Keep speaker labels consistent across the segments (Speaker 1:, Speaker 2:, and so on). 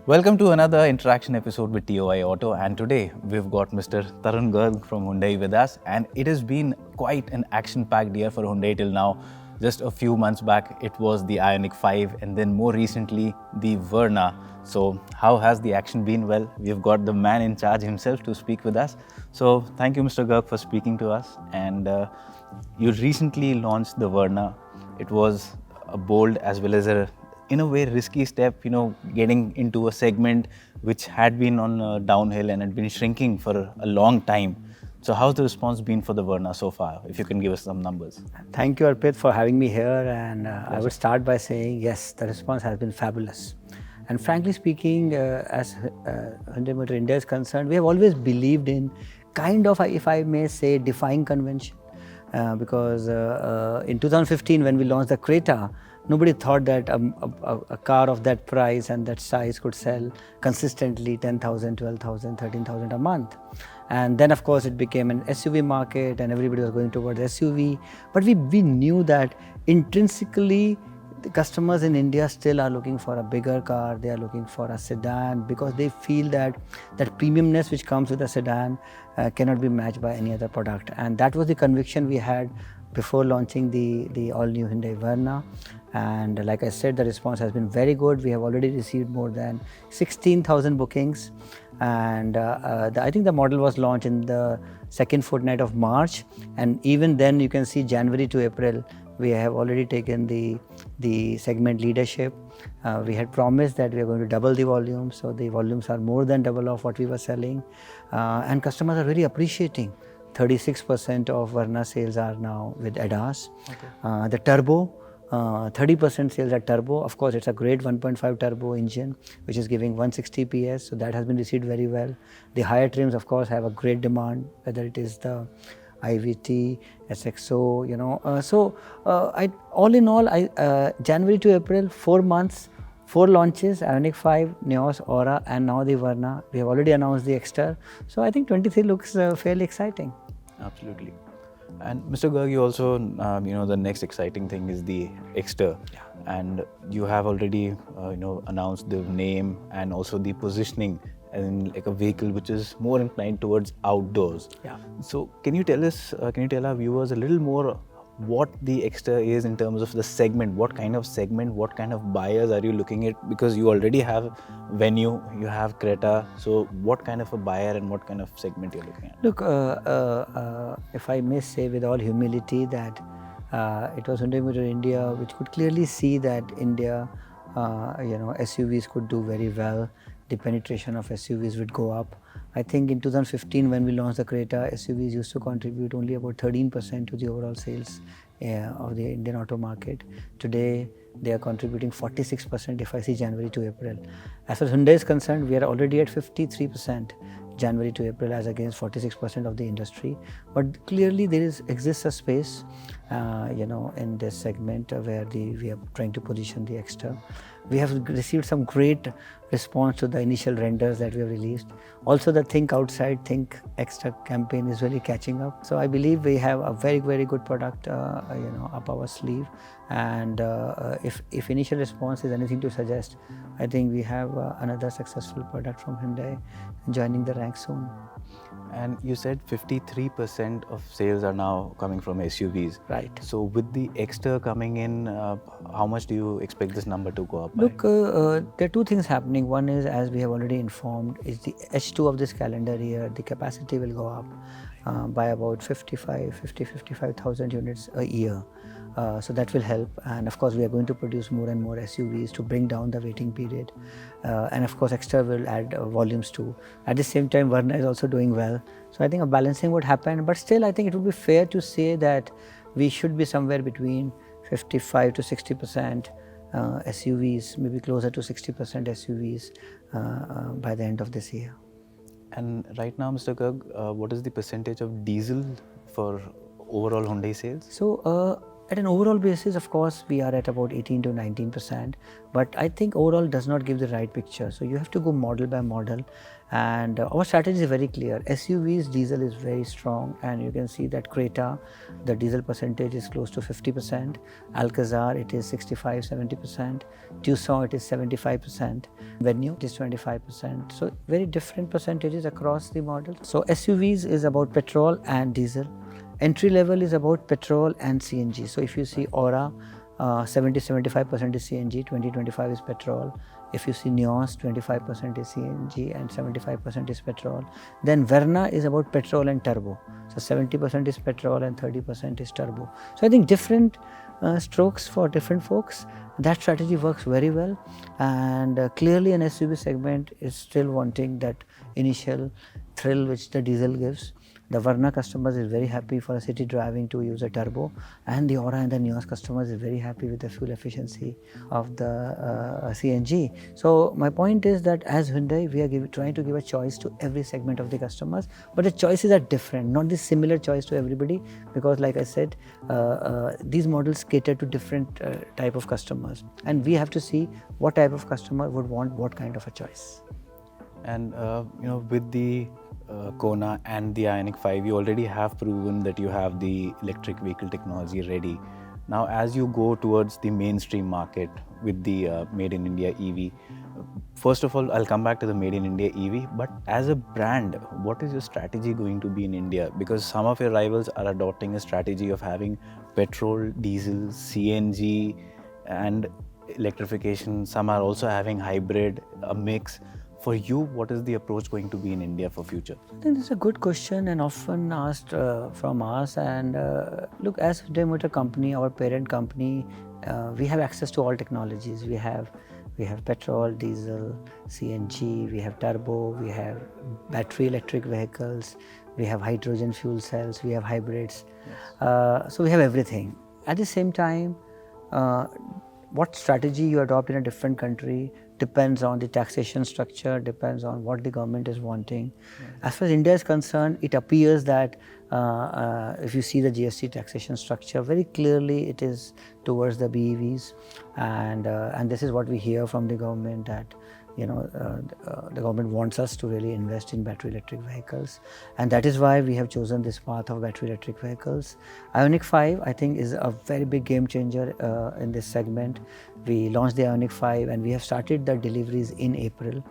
Speaker 1: Welcome to another interaction episode with TOI Auto, and today we've got Mr. Tarun Garg from Hyundai with us, and it has been quite an action-packed year for Hyundai till now. Just a few months back it was the Ioniq 5 and then more recently the Verna. So how has the action been? Well, we've got the man in charge himself to speak with us. So thank you, Mr. Garg, for speaking to us. And you recently launched the Verna. It was a bold as well as in a way risky step, getting into a segment which had been on downhill and had been shrinking for a long time. So how's the response been for the Verna so far? If you can give us some numbers.
Speaker 2: Thank you, Arpit, for having me here. And I would start by saying, yes, the response has been fabulous. And frankly speaking, as Hyundai Motor India is concerned, we have always believed in kind of, if I may say, defying convention. Because in 2015, when we launched the Creta, nobody thought that a car of that price and that size could sell consistently 10,000, 12,000, 13,000 a month. And then, of course, it became an SUV market and everybody was going towards SUV. But we knew that intrinsically, the customers in India still are looking for a bigger car. They are looking for a sedan because they feel that premiumness which comes with a sedan cannot be matched by any other product. And that was the conviction we had before launching the all-new Hyundai Verna. And like I said, the response has been very good. We have already received more than 16,000 bookings. And I think the model was launched in the second fortnight of March. And even then, you can see January to April, we have already taken the segment leadership. We had promised that we are going to double the volume. So the volumes are more than double of what we were selling. And customers are really appreciating. 36% of Verna sales are now with ADAS. Okay. The turbo, 30% sales are turbo. Of course, it's a great 1.5 turbo engine, which is giving 160 PS. So that has been received very well. The higher trims, of course, have a great demand, whether it is the IVT, SXO, all in all, January to April, 4 months, 4 launches, Ioniq 5, Neos, Aura, and now the Verna. We have already announced the Extra. So I think 23 looks fairly exciting.
Speaker 1: Absolutely. And Mr. Garg, you also, the next exciting thing is the Extra. Yeah. And you have already, announced the name and also the positioning and like a vehicle which is more inclined towards outdoors. Yeah. So can you tell our viewers a little more what the Extra is in terms of the segment? What kind of segment, what kind of buyers are you looking at? Because you already have Venue, you have Creta. So what kind of a buyer and what kind of segment you're looking at?
Speaker 2: Look, if I may say with all humility that it was Hyundai Motor India which could clearly see that India, SUVs could do very well. The penetration of SUVs would go up. I think in 2015, when we launched the Creta, SUVs used to contribute only about 13% to the overall sales of the Indian auto market. Today, they are contributing 46% if I see January to April. As far as Hyundai is concerned, we are already at 53% January to April as against 46% of the industry. But clearly there exists a space, in this segment where we are trying to position the Extra. We have received some great response to the initial renders that we have released. Also, the Think Outside, Think Extra campaign is really catching up. So I believe we have a very, very good product, up our sleeve. And if initial response is anything to suggest, I think we have another successful product from Hyundai joining the ranks soon.
Speaker 1: And you said 53% of sales are now coming from SUVs.
Speaker 2: Right.
Speaker 1: So with the Extra coming in, how much do you expect this number to go up?
Speaker 2: Look, there are two things happening. One is, as we have already informed, is the H2 of this calendar year, the capacity will go up by about 55,000 units a year. So that will help, and of course we are going to produce more and more SUVs to bring down the waiting period, and of course Extra will add volumes too. At the same time, Verna is also doing well, so I think a balancing would happen, but still I think it would be fair to say that we should be somewhere between 55 to 60% SUVs, maybe closer to 60% SUVs by the end of this year.
Speaker 1: And right now, Mr. Garg, what is the percentage of diesel for overall Hyundai sales?
Speaker 2: So at an overall basis, of course, we are at about 18 to 19%, but I think overall does not give the right picture. So you have to go model by model, and our strategy is very clear. SUVs diesel is very strong, and you can see that Creta, the diesel percentage is close to 50%. Alcazar, it is 65-70%. Tucson, it is 75%. Venue, it is 25%. So very different percentages across the models. So SUVs is about petrol and diesel. Entry level is about petrol and CNG. So if you see Aura, 70-75% is CNG, 20-25 is petrol. If you see Neos, 25% is CNG and 75% is petrol. Then Verna is about petrol and turbo. So 70% is petrol and 30% is turbo. So I think different strokes for different folks. That strategy works very well, and clearly an SUV segment is still wanting that initial thrill which the diesel gives. The Verna customers is very happy for a city driving to use a turbo, and the Aura and the Neos customers is very happy with the fuel efficiency of the CNG. So my point is that as Hyundai, we are trying to give a choice to every segment of the customers, but the choices are different, not the similar choice to everybody, because like I said, these models cater to different type of customers, and we have to see what type of customer would want what kind of a choice.
Speaker 1: And with the Kona and the Ioniq 5, you already have proven that you have the electric vehicle technology ready. Now, as you go towards the mainstream market with the Made in India EV, first of all, I'll come back to the Made in India EV, but as a brand, what is your strategy going to be in India? Because some of your rivals are adopting a strategy of having petrol, diesel, CNG, and electrification. Some are also having hybrid, a mix. For you, what is the approach going to be in India for future?
Speaker 2: I think this is a good question and often asked from us. And look, as Hyundai Motor Company, our parent company, we have access to all technologies. We have petrol, diesel, CNG, we have turbo, we have battery electric vehicles, we have hydrogen fuel cells, we have hybrids. Yes. So we have everything. At the same time, what strategy you adopt in a different country depends on the taxation structure, depends on what the government is wanting. Yes. As far as India is concerned, it appears that if you see the GST taxation structure, very clearly it is towards the BEVs, and this is what we hear from the government, that the government wants us to really invest in battery electric vehicles, and that is why we have chosen this path of battery electric vehicles. Ioniq 5, I think, is a very big game changer in this segment. We launched the Ioniq 5 and we have started the deliveries in April.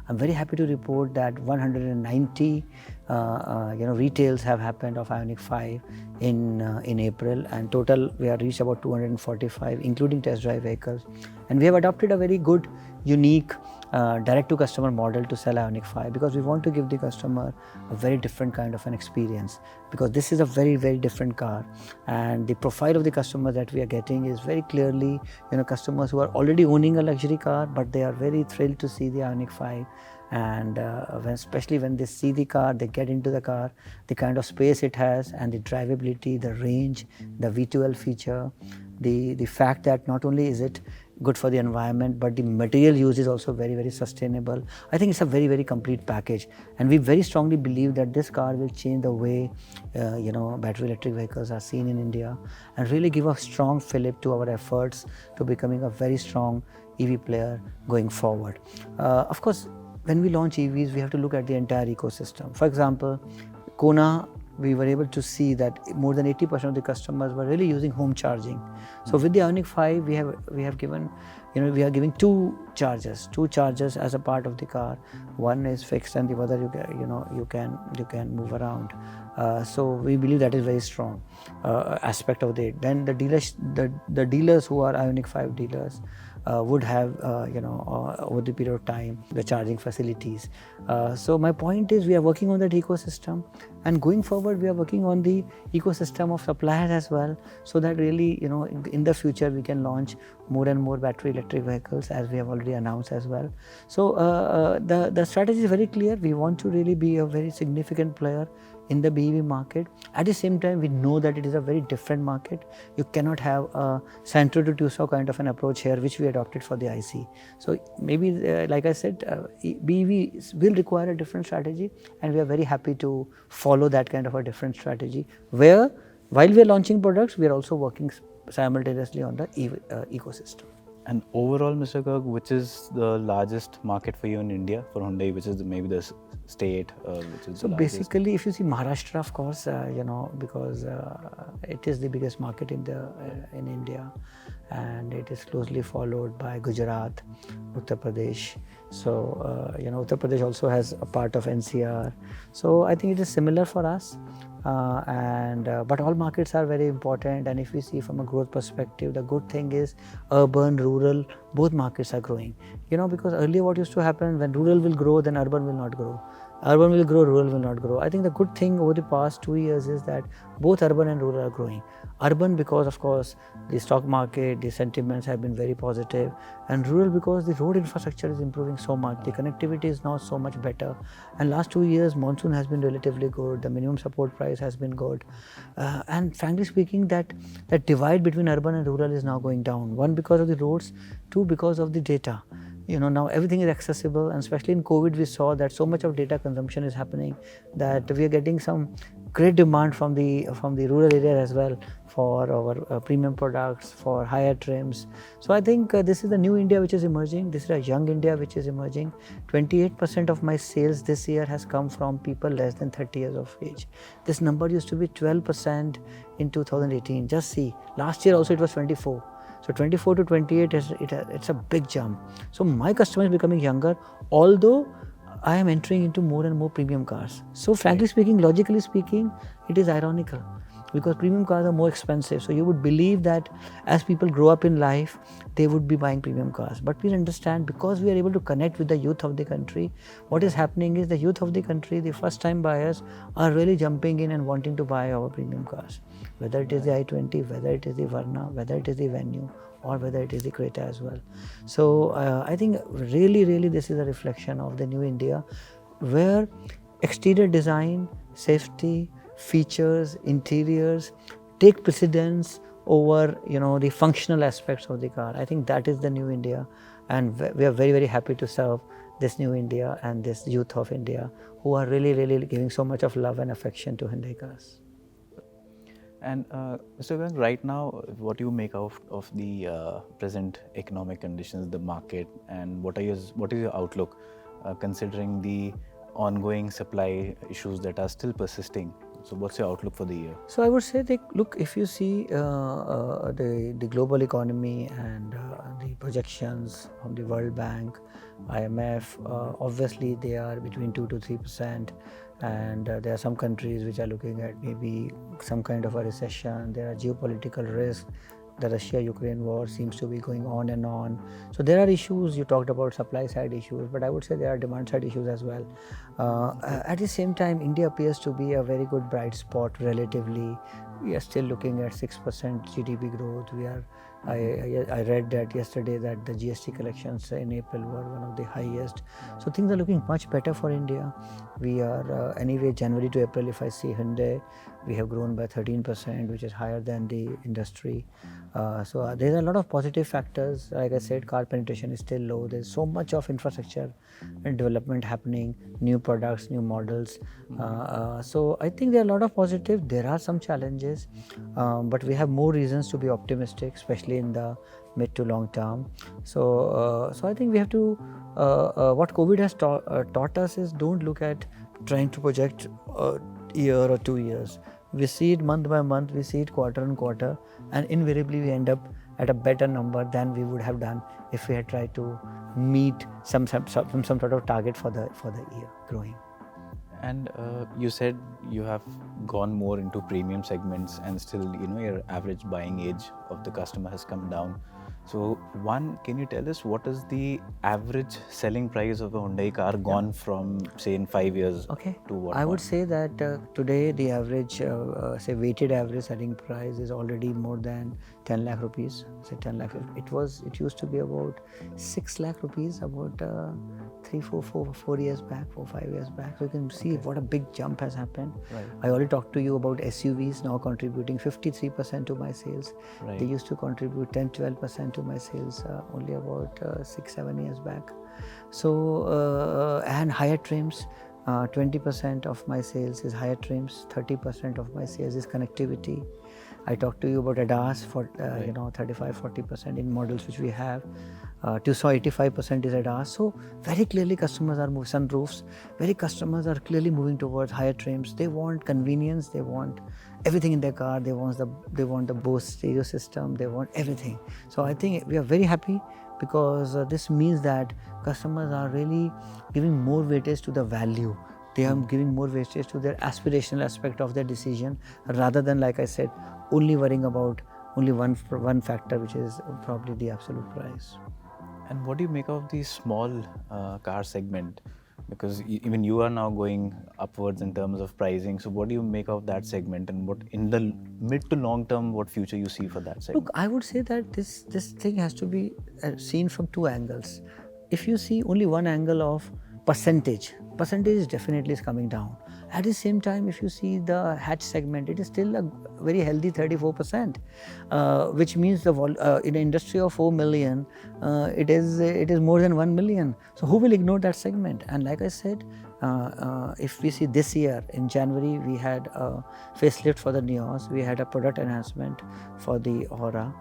Speaker 2: I'm very happy to report that 190 retails have happened of Ioniq 5 in April, and total we have reached about 245, including test drive vehicles. And we have adopted a very good, unique direct-to-customer model to sell Ioniq 5, because we want to give the customer a very different kind of an experience, because this is a very, very different car, and the profile of the customer that we are getting is very clearly customers who are already owning a luxury car, but they are very thrilled to see the Ioniq 5. And especially when they see the car, they get into the car, the kind of space it has, and the drivability, the range, the V12 feature, the fact that not only is it good for the environment, but the material use is also very, very sustainable. I think it's a very, very complete package, and we very strongly believe that this car will change the way battery electric vehicles are seen in India, and really give a strong fillip to our efforts to becoming a very strong EV player going forward. Of course, when we launch EVs, we have to look at the entire ecosystem. For example, Kona, we were able to see that more than 80% of the customers were really using home charging. So with the Ioniq 5, we are giving two chargers as a part of the car. One is fixed, and the other you can move around. So we believe that is very strong aspect of it. Then the dealers who are Ioniq 5 dealers would have over the period of time the charging facilities. So my point is, we are working on that ecosystem, and going forward we are working on the ecosystem of suppliers as well, so that really in the future we can launch more and more battery electric vehicles, as we have already announced as well. So the strategy is very clear. We want to really be a very significant player in the BEV market. At the same time, we know that it is a very different market. You cannot have a Santro to Tucson kind of an approach here, which we adopted for the IC. So maybe, like I said, BEV will require a different strategy, and we are very happy to follow that kind of a different strategy, where while we are launching products, we are also working simultaneously on the ecosystem.
Speaker 1: And overall, Mr. Garg, which is the largest market for you in India for Hyundai, which is maybe the state which is
Speaker 2: So
Speaker 1: the largest?
Speaker 2: basically, if you see Maharashtra, of course, because it is the biggest market in India, and it is closely followed by Gujarat, Uttar Pradesh. So Uttar Pradesh also has a part of NCR. So I think it is similar for us. But all markets are very important, and if we see from a growth perspective, the good thing is urban, rural, both markets are growing. Because earlier what used to happen, when rural will grow, then urban will not grow. Urban will grow, rural will not grow. I think the good thing over the past 2 years is that both urban and rural are growing. Urban because, of course, the stock market, the sentiments have been very positive, and rural because the road infrastructure is improving so much. The connectivity is now so much better, and last 2 years monsoon has been relatively good. The minimum support price has been good, and frankly speaking, that divide between urban and rural is now going down. One, because of the roads; two, because of the data. Now everything is accessible, and especially in COVID, we saw that so much of data consumption is happening that we are getting some great demand from the rural area as well for our premium products, for higher trims. So I think this is the new India which is emerging. This is a young India which is emerging. 28% of my sales this year has come from people less than 30 years of age. This number used to be 12% in 2018. Just see, last year also it was 24. So 24 to 28, it's a big jump. So my customer is becoming younger, although I am entering into more and more premium cars. So frankly speaking, logically speaking, it is ironical, because premium cars are more expensive. So you would believe that as people grow up in life, they would be buying premium cars. But please understand, because we are able to connect with the youth of the country, what is happening is the youth of the country, the first time buyers, are really jumping in and wanting to buy our premium cars. Whether it is the i20, whether it is the Verna, whether it is the Venue, or whether it is the Creta as well. So I think really this is a reflection of the new India, where exterior design, safety, features, interiors take precedence over the functional aspects of the car. I think that is the new India, and we are very happy to serve this new India and this youth of India who are really giving so much of love and affection to Hyundai cars.
Speaker 1: And Mr. Garg, right now, what do you make of the present economic conditions, the market, and what is your outlook considering the ongoing supply issues that are still persisting? So what's your outlook for the year?
Speaker 2: So I would say that, look, if you see the global economy and the projections from the World Bank, IMF, obviously they are between 2 to 3%. And there are some countries which are looking at maybe some kind of a recession. There are geopolitical risks. The Russia-Ukraine war seems to be going on and on. So there are issues. You talked about supply side issues, but I would say there are demand side issues as well. At the same time, India appears to be a very good bright spot relatively. We are still looking at 6% GDP growth. I read that yesterday that the GST collections in April were one of the highest. So things are looking much better for India. We are anyway, January to April, if I see Hyundai, we have grown by 13%, which is higher than the industry. So there are a lot of positive factors. Like I said, car penetration is still low. There's so much of infrastructure and development happening, new products, new models. So I think there are a lot of positive. There are some challenges, but we have more reasons to be optimistic, especially in the mid to long term. So I think we have to, what COVID has taught us is, don't look at trying to project a year or 2 years. We see it month by month, we see it quarter on quarter, and invariably we end up at a better number than we would have done if we had tried to meet some sort of target for the year growing.
Speaker 1: And you said you have gone more into premium segments, and still, your average buying age of the customer has come down. So, one, can you tell us what is the average selling price of a Hyundai car gone from, say, in 5 years to what?
Speaker 2: I would say that today the average, say, weighted average selling price is already more than 10 lakh rupees. Say 10 lakh. It used to be about 6 lakh rupees about 4 years back, 5 years back. So you can see what a big jump has happened.
Speaker 1: Right.
Speaker 2: I already talked to you about SUVs now contributing 53% to my sales.
Speaker 1: Right.
Speaker 2: They used to contribute 10-12% to my sales only about 6-7 years back. So and higher trims. 20% of my sales is higher trims, 30% of my sales is connectivity. I talked to you about ADAS for 35-40% in models which we have. 85% is ADAS. So very clearly customers are moving sunroofs. Customers are clearly moving towards higher trims. They want convenience. They want everything in their car. They want the Bose stereo system. They want everything. So I think we are very happy because this means that customers are really giving more weightage to the value. They are giving more weightage to their aspirational aspect of their decision rather than, like I said, only worrying about only one factor, which is probably the absolute price.
Speaker 1: And what do you make of the small car segment? Because even you are now going upwards in terms of pricing. So what do you make of that segment, and what in the mid to long term, what future you see for that segment?
Speaker 2: Look, I would say that this thing has to be seen from two angles. If you see only one angle of percentage is definitely coming down. At the same time, if you see the hatch segment, it is still a very healthy 34%, which means in an industry of 4 million, it is more than 1 million. So who will ignore that segment? And like I said, if we see this year in January, we had a facelift for the Neos, we had a product enhancement for the Aura,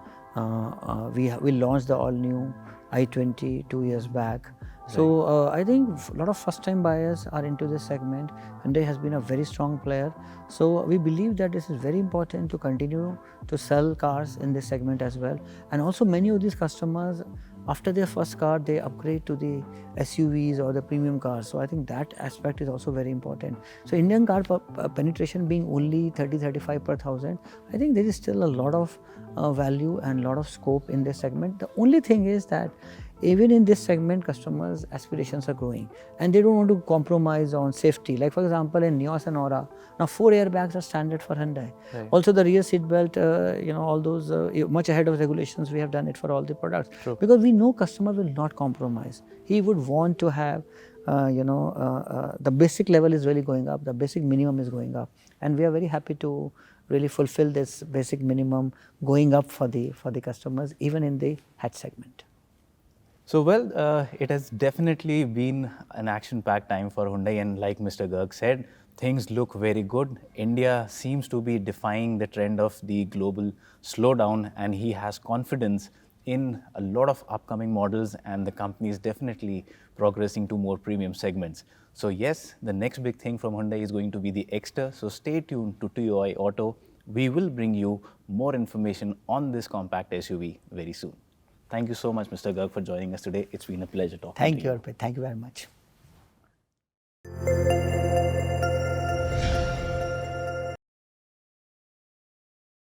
Speaker 2: we launched the all new i20 2 years back. So I think a lot of first-time buyers are into this segment. Hyundai has been a very strong player. So we believe that this is very important to continue to sell cars in this segment as well. And also many of these customers, after their first car, they upgrade to the SUVs or the premium cars. So I think that aspect is also very important. So Indian car penetration being only 30-35 per thousand, I think there is still a lot of value and a lot of scope in this segment. The only thing is that even in this segment, customers' aspirations are growing and they don't want to compromise on safety. Like for example, in Neos and Aura, now 4 airbags are standard for Hyundai. Right. Also the rear seat belt, all those much ahead of regulations, we have done it for all the products. True. Because we know customer will not compromise. He would want to have, the basic level is really going up, the basic minimum is going up. And we are very happy to really fulfill this basic minimum going up for the customers, even in the hatch segment.
Speaker 1: So well, it has definitely been an action-packed time for Hyundai, and like Mr. Garg said, things look very good. India seems to be defying the trend of the global slowdown, and he has confidence in a lot of upcoming models, and the company is definitely progressing to more premium segments. So yes, the next big thing from Hyundai is going to be the Extra. So stay tuned to TOI Auto. We will bring you more information on this compact SUV very soon. Thank you so much, Mr. Garg, for joining us today. It's been a pleasure talking to you.
Speaker 2: Thank you, Arpit. Thank you very much.